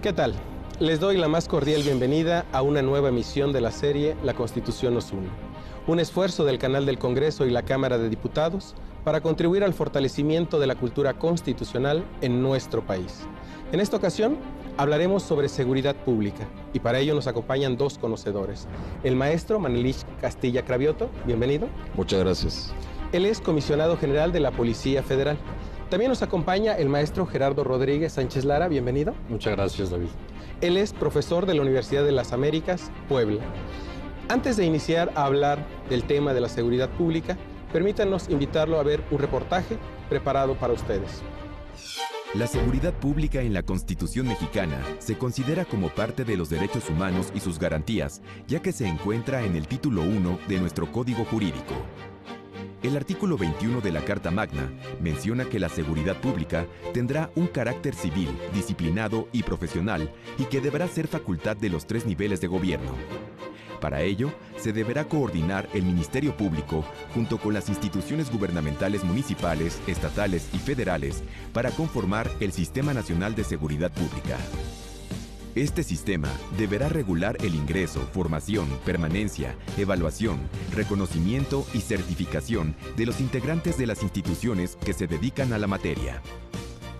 ¿Qué tal? Les doy la más cordial bienvenida a una nueva emisión de la serie La Constitución nos une, un esfuerzo del canal del Congreso y la Cámara de Diputados para contribuir al fortalecimiento de la cultura constitucional en nuestro país. En esta ocasión hablaremos sobre seguridad pública y para ello nos acompañan dos conocedores. El maestro Manelich Castilla Cravioto, bienvenido. Muchas gracias. Él es comisionado general de la Policía Federal. También nos acompaña el maestro Gerardo Rodríguez Sánchez Lara, bienvenido. Muchas gracias, David. Él es profesor de la Universidad de las Américas, Puebla. Antes de iniciar a hablar del tema de la seguridad pública, permítanos invitarlo a ver un reportaje preparado para ustedes. La seguridad pública en la Constitución mexicana se considera como parte de los derechos humanos y sus garantías, ya que se encuentra en el título 1 de nuestro Código Jurídico. El artículo 21 de la Carta Magna menciona que la seguridad pública tendrá un carácter civil, disciplinado y profesional y que deberá ser facultad de los 3 niveles de gobierno. Para ello, se deberá coordinar el Ministerio Público junto con las instituciones gubernamentales municipales, estatales y federales para conformar el Sistema Nacional de Seguridad Pública. Este sistema deberá regular el ingreso, formación, permanencia, evaluación, reconocimiento y certificación de los integrantes de las instituciones que se dedican a la materia.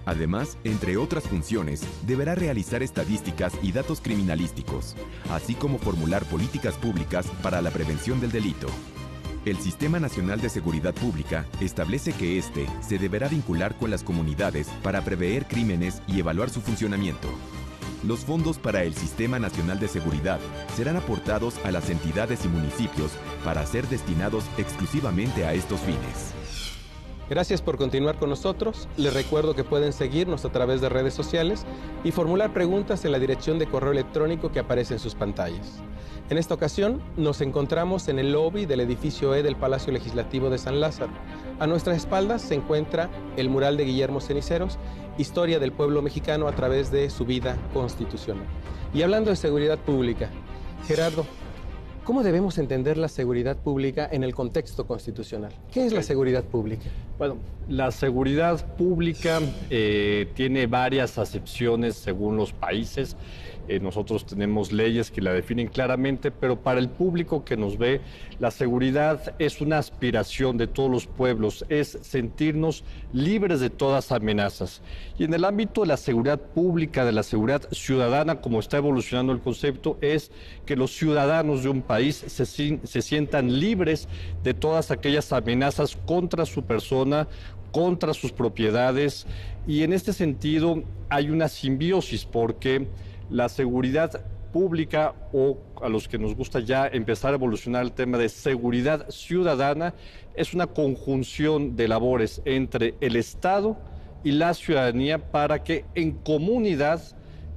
Además, entre otras funciones, deberá realizar estadísticas y datos criminalísticos, así como formular políticas públicas para la prevención del delito. El Sistema Nacional de Seguridad Pública establece que éste se deberá vincular con las comunidades para prever crímenes y evaluar su funcionamiento. Los fondos para el Sistema Nacional de Seguridad serán aportados a las entidades y municipios para ser destinados exclusivamente a estos fines. Gracias por continuar con nosotros. Les recuerdo que pueden seguirnos a través de redes sociales y formular preguntas en la dirección de correo electrónico que aparece en sus pantallas. En esta ocasión nos encontramos en el lobby del edificio E del Palacio Legislativo de San Lázaro. A nuestras espaldas se encuentra el mural de Guillermo Ceniceros, Historia del pueblo mexicano a través de su vida constitucional. Y hablando de seguridad pública, Gerardo, ¿cómo debemos entender la seguridad pública en el contexto constitucional? ¿Qué es la seguridad pública? Bueno, la seguridad pública tiene varias acepciones según los países. Nosotros tenemos leyes que la definen claramente, pero para el público que nos ve, la seguridad es una aspiración de todos los pueblos, es sentirnos libres de todas amenazas. Y en el ámbito de la seguridad pública, de la seguridad ciudadana, como está evolucionando el concepto, es que los ciudadanos de un país se sientan libres de todas aquellas amenazas contra su persona, contra sus propiedades, y en este sentido hay una simbiosis porque la seguridad pública, o a los que nos gusta ya empezar a evolucionar el tema de seguridad ciudadana, es una conjunción de labores entre el Estado y la ciudadanía para que en comunidad,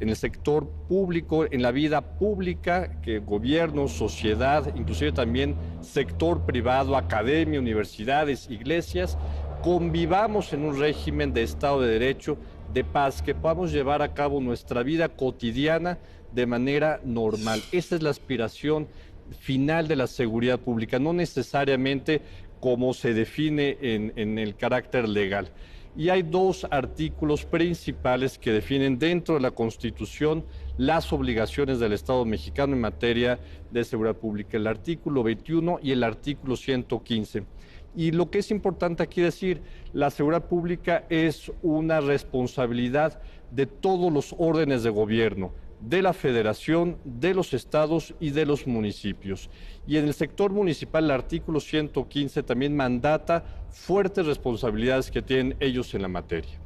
en el sector público, en la vida pública, que gobierno, sociedad, inclusive también sector privado, academia, universidades, iglesias, convivamos en un régimen de Estado de Derecho, de paz, que podamos llevar a cabo nuestra vida cotidiana de manera normal. Esa es la aspiración final de la seguridad pública, no necesariamente como se define en el carácter legal. Y hay 2 artículos principales que definen dentro de la Constitución las obligaciones del Estado mexicano en materia de seguridad pública, el artículo 21 y el artículo 115. Y lo que es importante aquí decir, la seguridad pública es una responsabilidad de todos los órdenes de gobierno, de la Federación, de los estados y de los municipios. Y en el sector municipal, el artículo 115 también mandata fuertes responsabilidades que tienen ellos en la materia.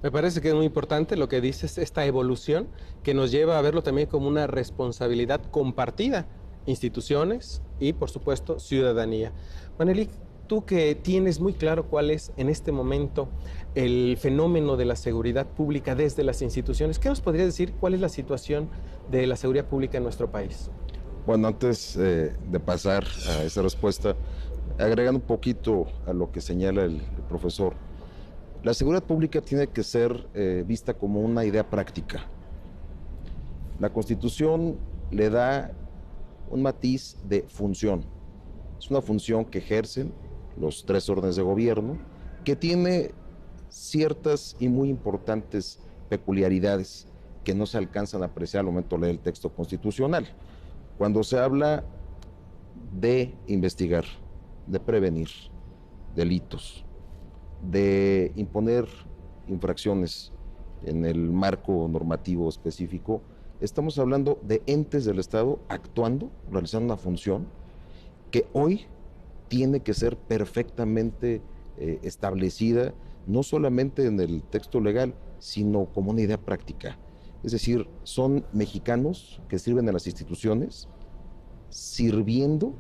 Me parece que es muy importante lo que dices, esta evolución que nos lleva a verlo también como una responsabilidad compartida, instituciones y, por supuesto, ciudadanía. Manelich, tú que tienes muy claro cuál es en este momento el fenómeno de la seguridad pública desde las instituciones, ¿qué nos podrías decir cuál es la situación de la seguridad pública en nuestro país? Bueno, antes de pasar a esa respuesta, agregando un poquito a lo que señala el profesor, la seguridad pública tiene que ser vista como una idea práctica. La Constitución le da un matiz de función. Es una función que ejercen los 3 órdenes de gobierno, que tiene ciertas y muy importantes peculiaridades que no se alcanzan a apreciar al momento de leer el texto constitucional. Cuando se habla de investigar, de prevenir delitos, de imponer infracciones en el marco normativo específico, estamos hablando de entes del Estado actuando, realizando una función que hoy tiene que ser perfectamente establecida, no solamente en el texto legal, sino como una idea práctica. Es decir, son mexicanos que sirven a las instituciones, sirviendo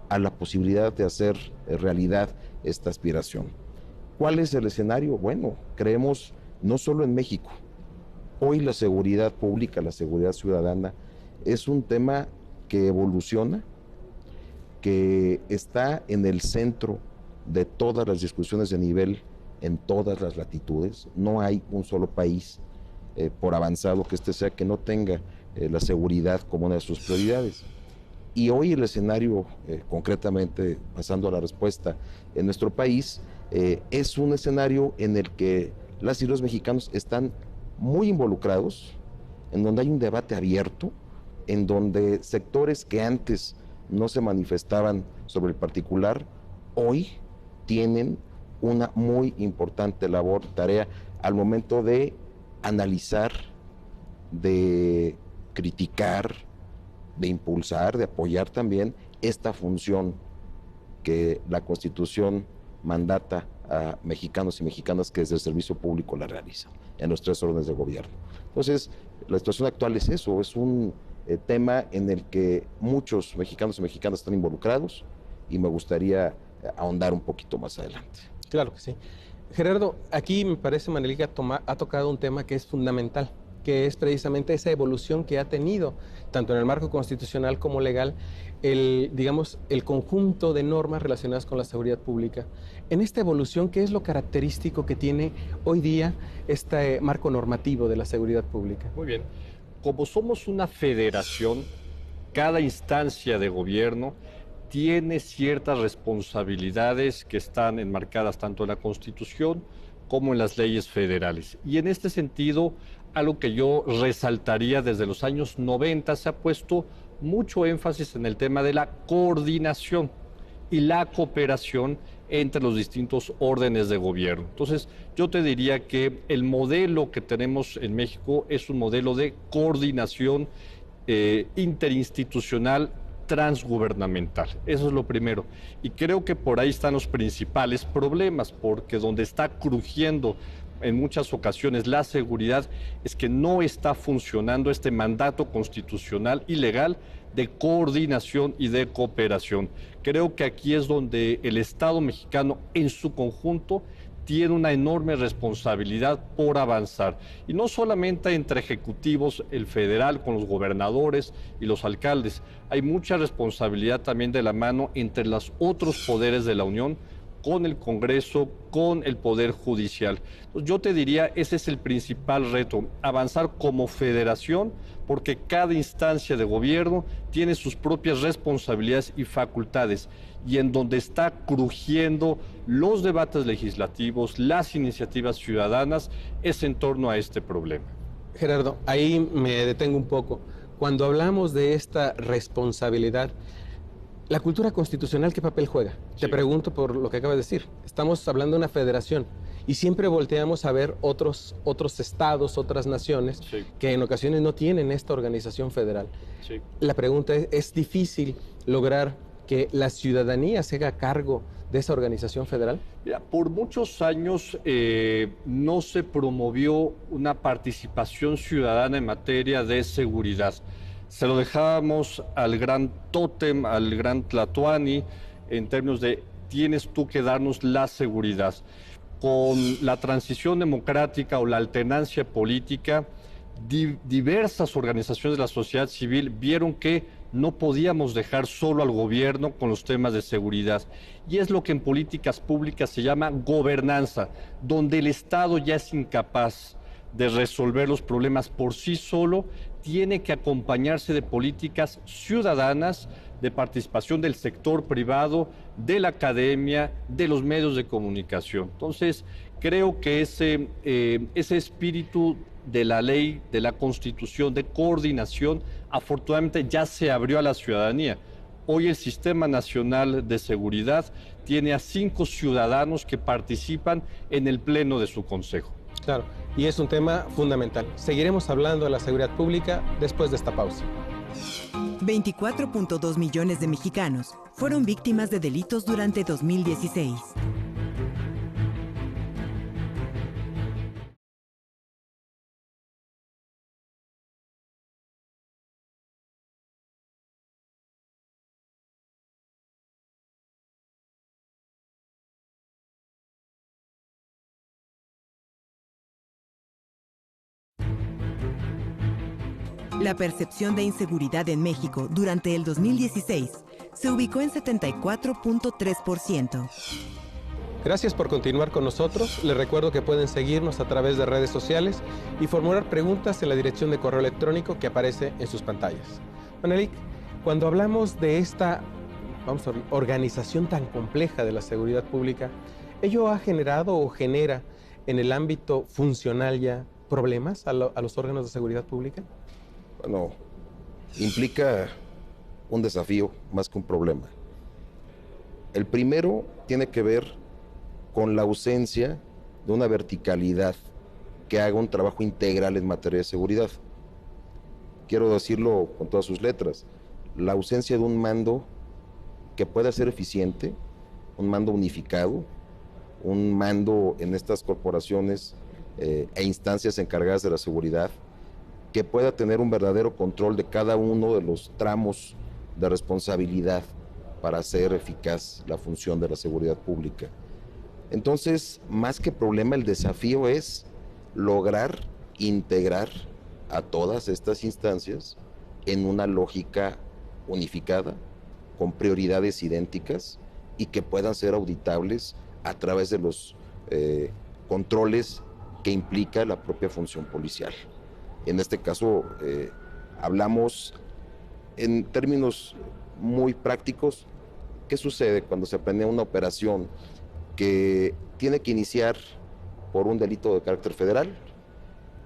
a la posibilidad de hacer realidad esta aspiración. ¿Cuál es el escenario? Bueno, creemos no solo en México. Hoy la seguridad pública, la seguridad ciudadana, es un tema que evoluciona, que está en el centro de todas las discusiones de nivel en todas las latitudes. No hay un solo país, por avanzado que este sea, que no tenga la seguridad como una de sus prioridades. Y hoy el escenario, concretamente, pasando a la respuesta, en nuestro país, es un escenario en el que las y los mexicanos están muy involucrados, en donde hay un debate abierto, en donde sectores que antes no se manifestaban sobre el particular, hoy tienen una muy importante labor, tarea, al momento de analizar, de criticar, de impulsar, de apoyar también esta función que la Constitución mandata a mexicanos y mexicanas que desde el servicio público la realizan en los 3 órdenes de gobierno. Entonces, la situación actual es eso, es un tema en el que muchos mexicanos y mexicanas están involucrados y me gustaría ahondar un poquito más adelante. Claro que sí. Gerardo, aquí me parece Manelik ha tocado un tema que es fundamental, que es precisamente esa evolución que ha tenido, tanto en el marco constitucional como legal, digamos, el conjunto de normas relacionadas con la seguridad pública. En esta evolución, ¿qué es lo característico que tiene hoy día este marco normativo de la seguridad pública? Muy bien. Como somos una federación, cada instancia de gobierno tiene ciertas responsabilidades que están enmarcadas tanto en la Constitución como en las leyes federales. Y en este sentido, algo que yo resaltaría desde los años 90, se ha puesto mucho énfasis en el tema de la coordinación y la cooperación entre los distintos órdenes de gobierno. Entonces, yo te diría que el modelo que tenemos en México es un modelo de coordinación interinstitucional transgubernamental. Eso es lo primero. Y creo que por ahí están los principales problemas, porque donde está crujiendo en muchas ocasiones la seguridad es que no está funcionando este mandato constitucional y legal de coordinación y de cooperación. Creo que aquí es donde el Estado mexicano en su conjunto tiene una enorme responsabilidad por avanzar. Y no solamente entre ejecutivos, el federal con los gobernadores y los alcaldes, hay mucha responsabilidad también de la mano entre los otros poderes de la Unión, con el Congreso, con el Poder Judicial. Entonces, yo te diría, ese es el principal reto, avanzar como federación, porque cada instancia de gobierno tiene sus propias responsabilidades y facultades, y en donde está crujiendo los debates legislativos, las iniciativas ciudadanas, es en torno a este problema. Gerardo, ahí me detengo un poco. Cuando hablamos de esta responsabilidad, ¿la cultura constitucional qué papel juega? Sí. Te pregunto por lo que acabas de decir. Estamos hablando de una federación y siempre volteamos a ver otros estados, otras naciones, sí, que en ocasiones no tienen esta organización federal. Sí. La pregunta ¿es difícil lograr que la ciudadanía se haga cargo de esa organización federal? Mira, por muchos años no se promovió una participación ciudadana en materia de seguridad. Se lo dejábamos al gran tótem, al gran Tlatoani, en términos de tienes tú que darnos la seguridad. Con la transición democrática o la alternancia política, diversas organizaciones de la sociedad civil vieron que no podíamos dejar solo al gobierno con los temas de seguridad. Y es lo que en políticas públicas se llama gobernanza, donde el Estado ya es incapaz de resolver los problemas por sí solo, tiene que acompañarse de políticas ciudadanas, de participación del sector privado, de la academia, de los medios de comunicación. Entonces, creo que ese espíritu de la ley, de la Constitución, de coordinación, afortunadamente ya se abrió a la ciudadanía. Hoy el Sistema Nacional de Seguridad tiene a 5 ciudadanos que participan en el pleno de su consejo. Claro, y es un tema fundamental. Seguiremos hablando de la seguridad pública después de esta pausa. 24.2 millones de mexicanos fueron víctimas de delitos durante 2016. La percepción de inseguridad en México durante el 2016 se ubicó en 74.3%. Gracias por continuar con nosotros. Les recuerdo que pueden seguirnos a través de redes sociales y formular preguntas en la dirección de correo electrónico que aparece en sus pantallas. Manelik, cuando hablamos de esta organización tan compleja de la seguridad pública, ¿ello ha generado o genera en el ámbito funcional ya problemas a los órganos de seguridad pública? Bueno, implica un desafío más que un problema. El primero tiene que ver con la ausencia de una verticalidad que haga un trabajo integral en materia de seguridad. Quiero decirlo con todas sus letras, la ausencia de un mando que pueda ser eficiente, un mando unificado, un mando en estas corporaciones e instancias encargadas de la seguridad, que pueda tener un verdadero control de cada uno de los tramos de responsabilidad para hacer eficaz la función de la seguridad pública. Entonces, más que problema, el desafío es lograr integrar a todas estas instancias en una lógica unificada, con prioridades idénticas y que puedan ser auditables a través de los controles que implica la propia función policial. En este caso, hablamos en términos muy prácticos. ¿Qué sucede cuando se planea una operación que tiene que iniciar por un delito de carácter federal,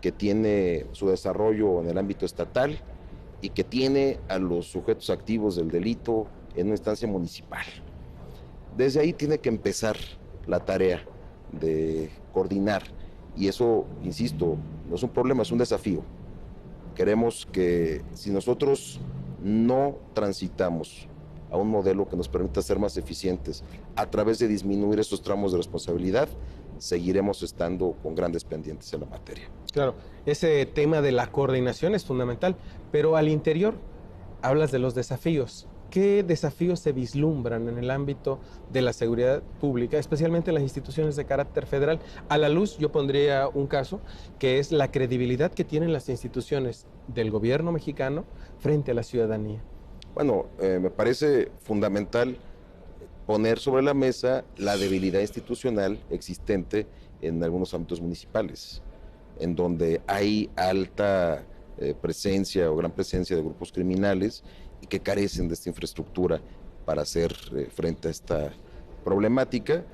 que tiene su desarrollo en el ámbito estatal y que tiene a los sujetos activos del delito en una instancia municipal? Desde ahí tiene que empezar la tarea de coordinar. Y eso, insisto, no es un problema, es un desafío. Queremos que si nosotros no transitamos a un modelo que nos permita ser más eficientes a través de disminuir estos tramos de responsabilidad, seguiremos estando con grandes pendientes en la materia. Claro, ese tema de la coordinación es fundamental, pero al interior hablas de los desafíos. ¿Qué desafíos se vislumbran en el ámbito de la seguridad pública, especialmente en las instituciones de carácter federal? A la luz, yo pondría un caso, que es la credibilidad que tienen las instituciones del gobierno mexicano frente a la ciudadanía. Bueno, me parece fundamental poner sobre la mesa la debilidad institucional existente en algunos ámbitos municipales, en donde hay alta presencia o gran presencia de grupos criminales y que carecen de esta infraestructura para hacer frente a esta problemática,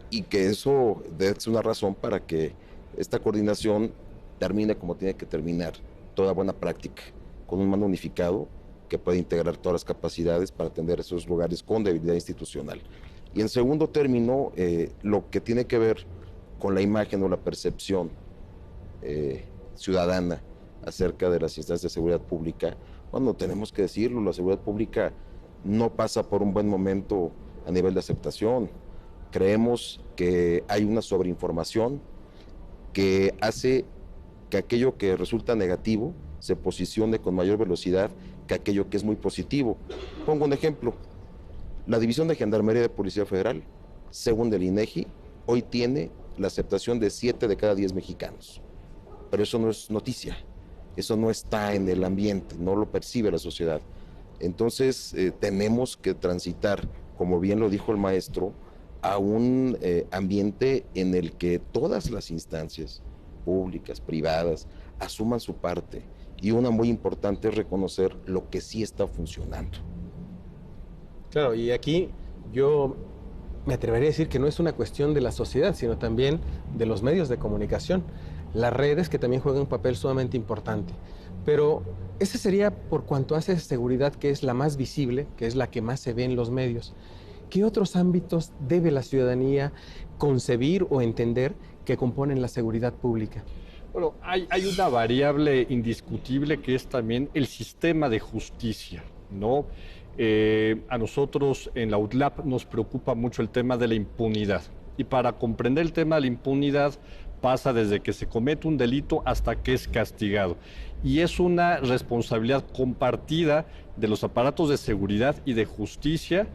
y que eso debe ser una razón para que esta coordinación termine como tiene que terminar, toda buena práctica, con un mando unificado que puede integrar todas las capacidades para atender esos lugares con debilidad institucional. Y en segundo término, lo que tiene que ver con la imagen o la percepción ciudadana acerca de las instancias de seguridad pública. Bueno, tenemos que decirlo, la seguridad pública no pasa por un buen momento a nivel de aceptación. Creemos que hay una sobreinformación que hace que aquello que resulta negativo se posicione con mayor velocidad que aquello que es muy positivo. Pongo un ejemplo. La División de Gendarmería de Policía Federal, según el INEGI, hoy tiene la aceptación de 7 de cada 10 mexicanos. Pero eso no es noticia. Eso no está en el ambiente, no lo percibe la sociedad. Entonces tenemos que transitar, como bien lo dijo el maestro, a un ambiente en el que todas las instancias públicas, privadas, asuman su parte. Y una muy importante es reconocer lo que sí está funcionando. Claro, y aquí yo me atrevería a decir que no es una cuestión de la sociedad, sino también de los medios de comunicación, las redes que también juegan un papel sumamente importante. Pero ese sería por cuanto hace seguridad, que es la más visible, que es la que más se ve en los medios. ¿Qué otros ámbitos debe la ciudadanía concebir o entender que componen la seguridad pública? Bueno, hay una variable indiscutible que es también el sistema de justicia, ¿no? A nosotros en la UDLAP nos preocupa mucho el tema de la impunidad. Y para comprender el tema de la impunidad pasa desde que se comete un delito hasta que es castigado. Y es una responsabilidad compartida de los aparatos de seguridad y de justicia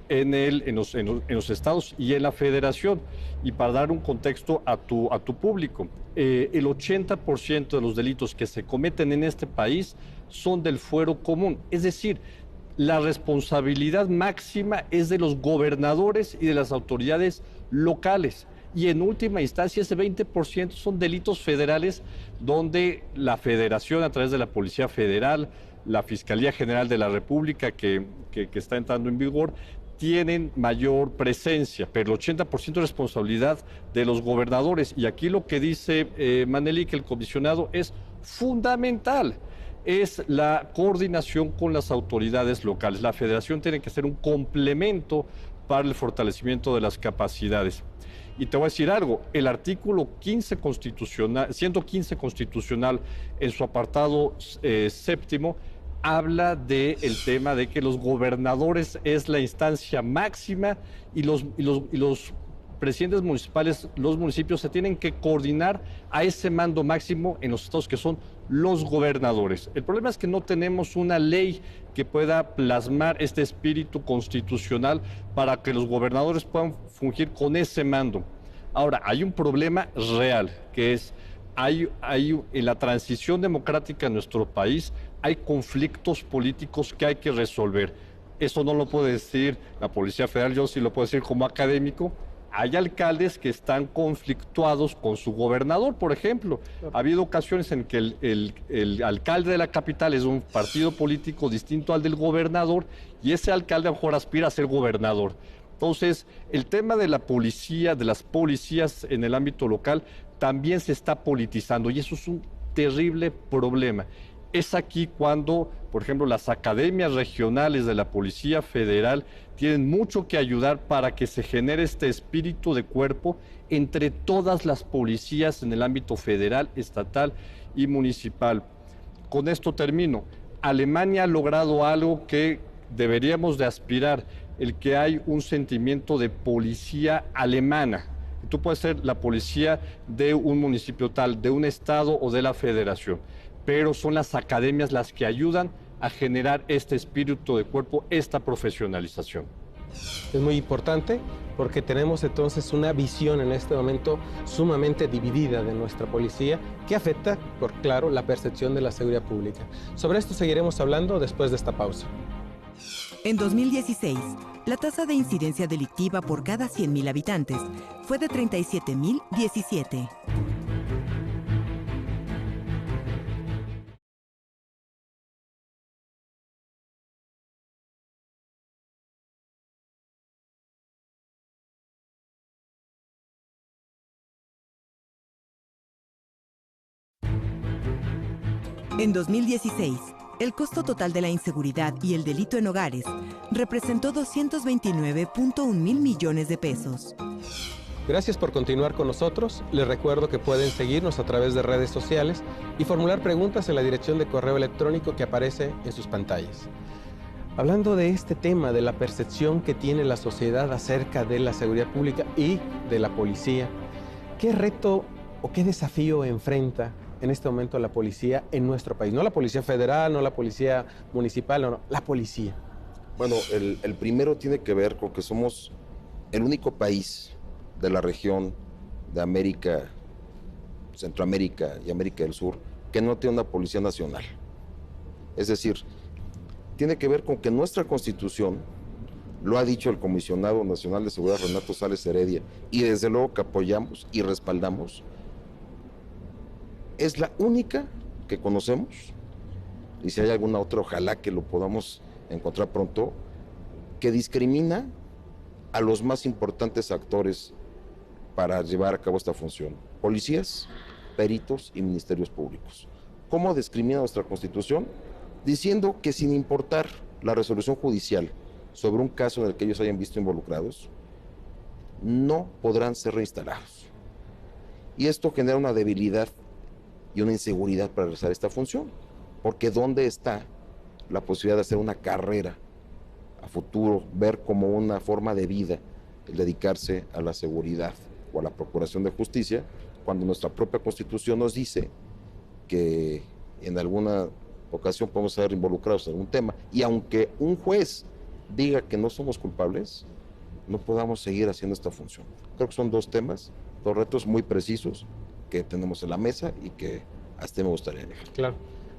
en los estados y en la federación. Y para dar un contexto a tu público, el 80% de los delitos que se cometen en este país son del fuero común. Es decir, la responsabilidad máxima es de los gobernadores y de las autoridades locales. Y en última instancia, ese 20% son delitos federales donde la federación, a través de la Policía Federal, la Fiscalía General de la República, que está entrando en vigor, tienen mayor presencia, pero el 80% es responsabilidad de los gobernadores. Y aquí lo que dice Manelik, el comisionado, es fundamental. Es la coordinación con las autoridades locales. La federación tiene que ser un complemento para el fortalecimiento de las capacidades. Y te voy a decir algo, el artículo 115 constitucional, en su apartado séptimo, habla del tema de que los gobernadores es la instancia máxima y los presidentes municipales, los municipios se tienen que coordinar a ese mando máximo en los estados, que son los gobernadores. El problema es que no tenemos una ley que pueda plasmar este espíritu constitucional para que los gobernadores puedan fungir con ese mando. Ahora, hay un problema real, que es, en la transición democrática en nuestro país, hay conflictos políticos que hay que resolver. Eso no lo puede decir la Policía Federal, yo sí lo puedo decir como académico. Hay alcaldes que están conflictuados con su gobernador, por ejemplo. Ha habido ocasiones en que el alcalde de la capital es un partido político distinto al del gobernador y ese alcalde a lo mejor aspira a ser gobernador. Entonces, el tema de la policía, de las policías en el ámbito local, también se está politizando y eso es un terrible problema. Es aquí cuando, por ejemplo, las academias regionales de la Policía Federal tienen mucho que ayudar para que se genere este espíritu de cuerpo entre todas las policías en el ámbito federal, estatal y municipal. Con esto termino. Alemania ha logrado algo que deberíamos de aspirar, el que hay un sentimiento de policía alemana. Tú puedes ser la policía de un municipio tal, de un estado o de la federación, pero son las academias las que ayudan a generar este espíritu de cuerpo, esta profesionalización. Es muy importante porque tenemos entonces una visión en este momento sumamente dividida de nuestra policía que afecta, por claro, la percepción de la seguridad pública. Sobre esto seguiremos hablando después de esta pausa. En 2016, la tasa de incidencia delictiva por cada 100.000 habitantes fue de 37.017. En 2016, el costo total de la inseguridad y el delito en hogares representó 229.1 mil millones de pesos. Gracias por continuar con nosotros. Les recuerdo que pueden seguirnos a través de redes sociales y formular preguntas en la dirección de correo electrónico que aparece en sus pantallas. Hablando de este tema, de la percepción que tiene la sociedad acerca de la seguridad pública y de la policía, ¿qué reto o qué desafío enfrenta en este momento la policía en nuestro país? No la policía federal, no la policía municipal, no, la policía. Bueno, el primero tiene que ver con que somos el único país de la región de América, Centroamérica y América del Sur que no tiene una policía nacional. Es decir, tiene que ver con que nuestra Constitución, lo ha dicho el Comisionado Nacional de Seguridad Renato Sales Heredia, y desde luego que apoyamos y respaldamos, es la única que conocemos, y si hay alguna otra, ojalá que lo podamos encontrar pronto, que discrimina a los más importantes actores para llevar a cabo esta función: policías, peritos y ministerios públicos. ¿Cómo discrimina nuestra Constitución? Diciendo que sin importar la resolución judicial sobre un caso en el que ellos hayan visto involucrados, no podrán ser reinstalados. Y esto genera una debilidad y una inseguridad para realizar esta función, porque ¿dónde está la posibilidad de hacer una carrera a futuro, ver como una forma de vida el dedicarse a la seguridad o a la procuración de justicia, cuando nuestra propia Constitución nos dice que en alguna ocasión podemos ser involucrados en algún tema, y aunque un juez diga que no somos culpables, no podamos seguir haciendo esta función? Creo que son dos temas, dos retos muy precisos que tenemos en la mesa y que hasta me gustaría dejar. Claro.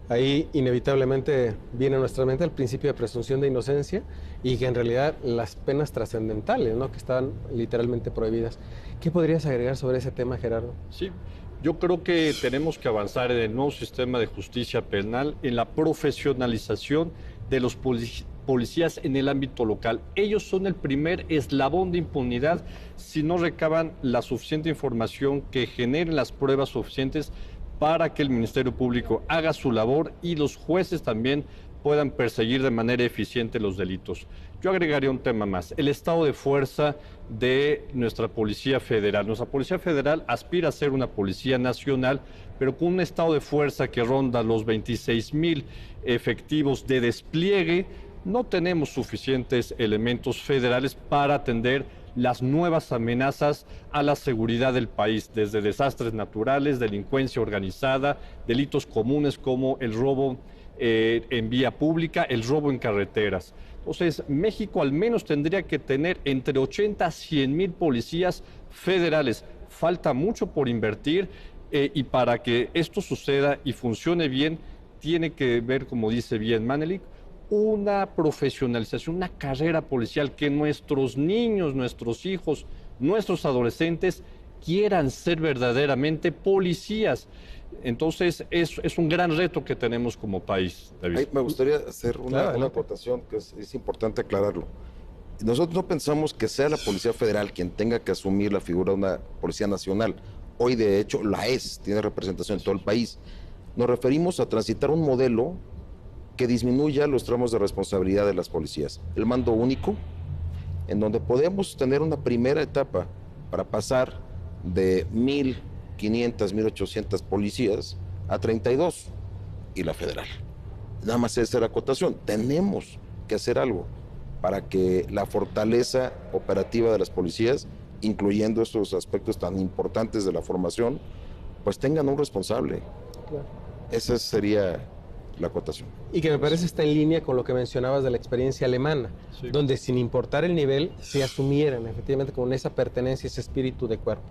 Ahí inevitablemente viene a nuestra mente el principio de presunción de inocencia y que en realidad las penas trascendentales, ¿no?, que estaban literalmente prohibidas. ¿Qué podrías agregar sobre ese tema, Gerardo? Sí, yo creo que tenemos que avanzar en el nuevo sistema de justicia penal, en la profesionalización de los policías en el ámbito local. Ellos son el primer eslabón de impunidad si no recaban la suficiente información que generen las pruebas suficientes para que el Ministerio Público haga su labor y los jueces también puedan perseguir de manera eficiente los delitos. Yo agregaría un tema más: el estado de fuerza de nuestra Policía Federal. Nuestra Policía Federal aspira a ser una policía nacional, pero con un estado de fuerza que ronda los 26,000 efectivos de despliegue. No tenemos suficientes elementos federales para atender las nuevas amenazas a la seguridad del país, desde desastres naturales, delincuencia organizada, delitos comunes como el robo en vía pública, el robo en carreteras. Entonces, México al menos tendría que tener entre 80 a 100,000 policías federales. Falta mucho por invertir y para que esto suceda y funcione bien, tiene que ver, como dice bien Manelik, una profesionalización, una carrera policial, que nuestros niños, nuestros hijos, nuestros adolescentes quieran ser verdaderamente policías. Entonces, es un gran reto que tenemos como país, David. Ahí me gustaría hacer una acotación que es importante aclararlo. Nosotros no pensamos que sea la Policía Federal quien tenga que asumir la figura de una Policía Nacional. Hoy, de hecho, la es, tiene representación en todo el país. Nos referimos a transitar un modelo que disminuya los tramos de responsabilidad de las policías. El mando único, en donde podemos tener una primera etapa para pasar de 1,500, 1,800 policías a 32, y la federal. Nada más esa es la acotación. Tenemos que hacer algo para que la fortaleza operativa de las policías, incluyendo estos aspectos tan importantes de la formación, pues tengan un responsable. Claro. Esa sería la acotación. Y que me parece está en línea con lo que mencionabas de la experiencia alemana, sí, donde sin importar el nivel se asumieran efectivamente con esa pertenencia, ese espíritu de cuerpo.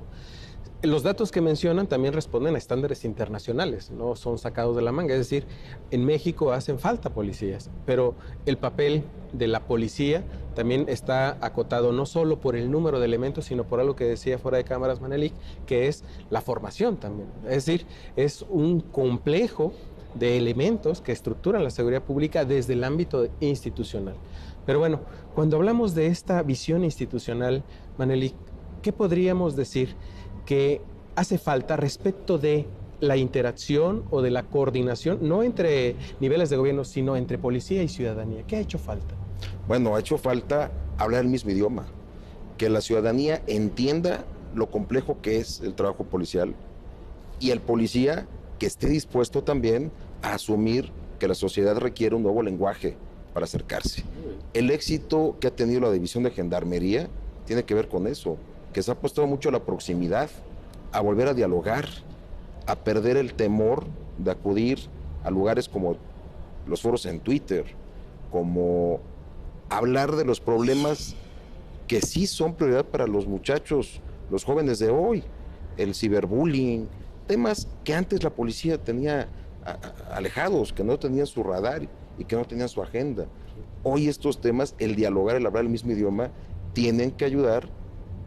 Los datos que mencionan también responden a estándares internacionales, no son sacados de la manga. Es decir, en México hacen falta policías, pero el papel de la policía también está acotado no solo por el número de elementos, sino por algo que decía fuera de cámaras Manelik, que es la formación también. Es decir, es un complejo de elementos que estructuran la seguridad pública desde el ámbito institucional. Pero bueno, cuando hablamos de esta visión institucional, Manelik, ¿qué podríamos decir que hace falta respecto de la interacción o de la coordinación, no entre niveles de gobierno, sino entre policía y ciudadanía? ¿Qué ha hecho falta? Bueno, ha hecho falta hablar el mismo idioma, que la ciudadanía entienda lo complejo que es el trabajo policial, y el policía que esté dispuesto también a asumir que la sociedad requiere un nuevo lenguaje para acercarse. El éxito que ha tenido la División de Gendarmería tiene que ver con eso, que se ha apostado mucho a la proximidad, a volver a dialogar, a perder el temor de acudir a lugares como los foros en Twitter, como hablar de los problemas que sí son prioridad para los muchachos, los jóvenes de hoy, el ciberbullying, temas que antes la policía tenía alejados, que no tenían su radar y que no tenían su agenda. Hoy estos temas, el dialogar, el hablar el mismo idioma, tienen que ayudar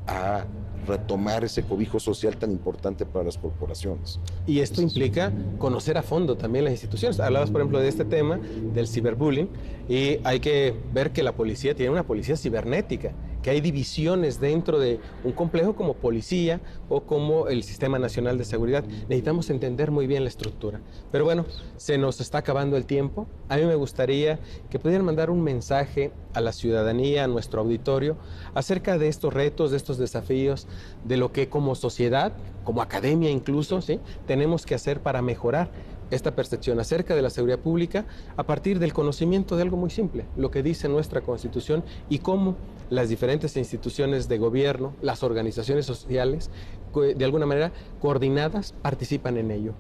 a retomar ese cobijo social tan importante para las corporaciones. Y esto implica conocer a fondo también las instituciones. Hablabas, por ejemplo, de este tema del ciberbullying, y hay que ver que la policía tiene una policía cibernética que hay divisiones dentro de un complejo como policía o como el Sistema Nacional de Seguridad. Necesitamos entender muy bien la estructura. Pero bueno, se nos está acabando el tiempo. A mí me gustaría que pudieran mandar un mensaje a la ciudadanía, a nuestro auditorio, acerca de estos retos, de estos desafíos, de lo que como sociedad, como academia incluso, ¿sí?, tenemos que hacer para mejorar esta percepción acerca de la seguridad pública a partir del conocimiento de algo muy simple, lo que dice nuestra Constitución y cómo las diferentes instituciones de gobierno, las organizaciones sociales, de alguna manera coordinadas, participan en ello.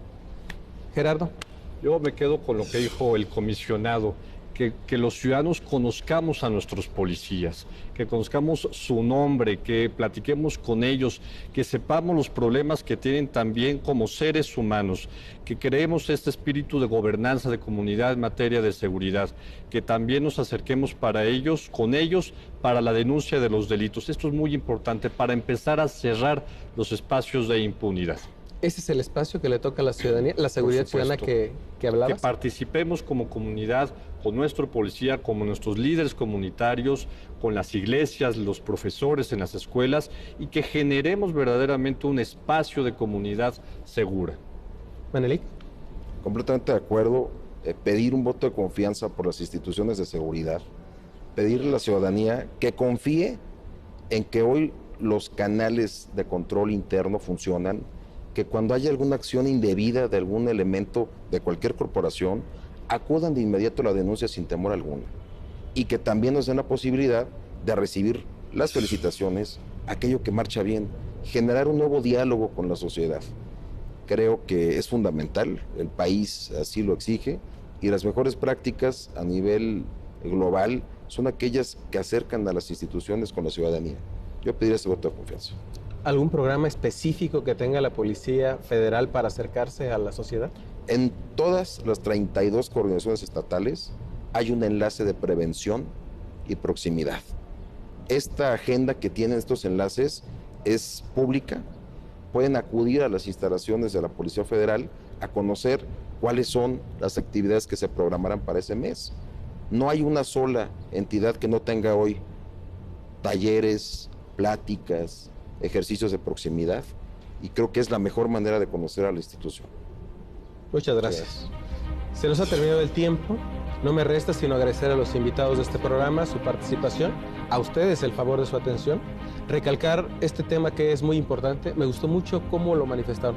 Gerardo. Yo me quedo con lo que dijo el comisionado, que los ciudadanos conozcamos a nuestros policías, que conozcamos su nombre, que platiquemos con ellos, que sepamos los problemas que tienen también como seres humanos, que creemos este espíritu de gobernanza de comunidad en materia de seguridad, que también nos acerquemos con ellos, para la denuncia de los delitos. Esto es muy importante para empezar a cerrar los espacios de impunidad. Ese es el espacio que le toca a la ciudadanía, la seguridad ciudadana que hablabas. Que participemos como comunidad, con nuestro policía, como nuestros líderes comunitarios, con las iglesias, los profesores en las escuelas, y que generemos verdaderamente un espacio de comunidad segura. Manelik. Completamente de acuerdo. Pedir un voto de confianza por las instituciones de seguridad, pedirle a la ciudadanía que confíe en que hoy los canales de control interno funcionan, que cuando haya alguna acción indebida de algún elemento de cualquier corporación, acudan de inmediato a la denuncia sin temor alguno. Y que también nos den la posibilidad de recibir las felicitaciones, aquello que marcha bien, generar un nuevo diálogo con la sociedad. Creo que es fundamental, el país así lo exige, y las mejores prácticas a nivel global son aquellas que acercan a las instituciones con la ciudadanía. Yo pediría ese voto de confianza. ¿Algún programa específico que tenga la Policía Federal para acercarse a la sociedad? En todas las 32 coordinaciones estatales hay un enlace de prevención y proximidad. Esta agenda que tienen estos enlaces es pública. Pueden acudir a las instalaciones de la Policía Federal a conocer cuáles son las actividades que se programarán para ese mes. No hay una sola entidad que no tenga hoy talleres, pláticas, ejercicios de proximidad, y creo que es la mejor manera de conocer a la institución. Muchas gracias. Se nos ha terminado el tiempo. No me resta sino agradecer a los invitados de este programa su participación, a ustedes el favor de su atención, recalcar este tema que es muy importante. Me gustó mucho cómo lo manifestaron.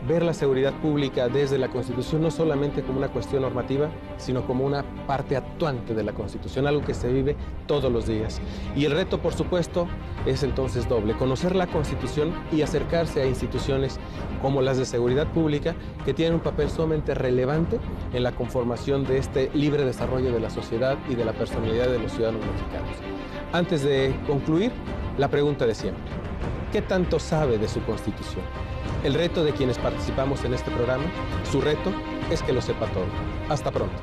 Ver la seguridad pública desde la Constitución no solamente como una cuestión normativa, sino como una parte actuante de la Constitución, algo que se vive todos los días. Y el reto, por supuesto, es entonces doble: conocer la Constitución y acercarse a instituciones como las de seguridad pública, que tienen un papel sumamente relevante en la conformación de este libre desarrollo de la sociedad y de la personalidad de los ciudadanos mexicanos. Antes de concluir, la pregunta de siempre: ¿qué tanto sabe de su Constitución? El reto de quienes participamos en este programa, su reto es que lo sepa todo. Hasta pronto.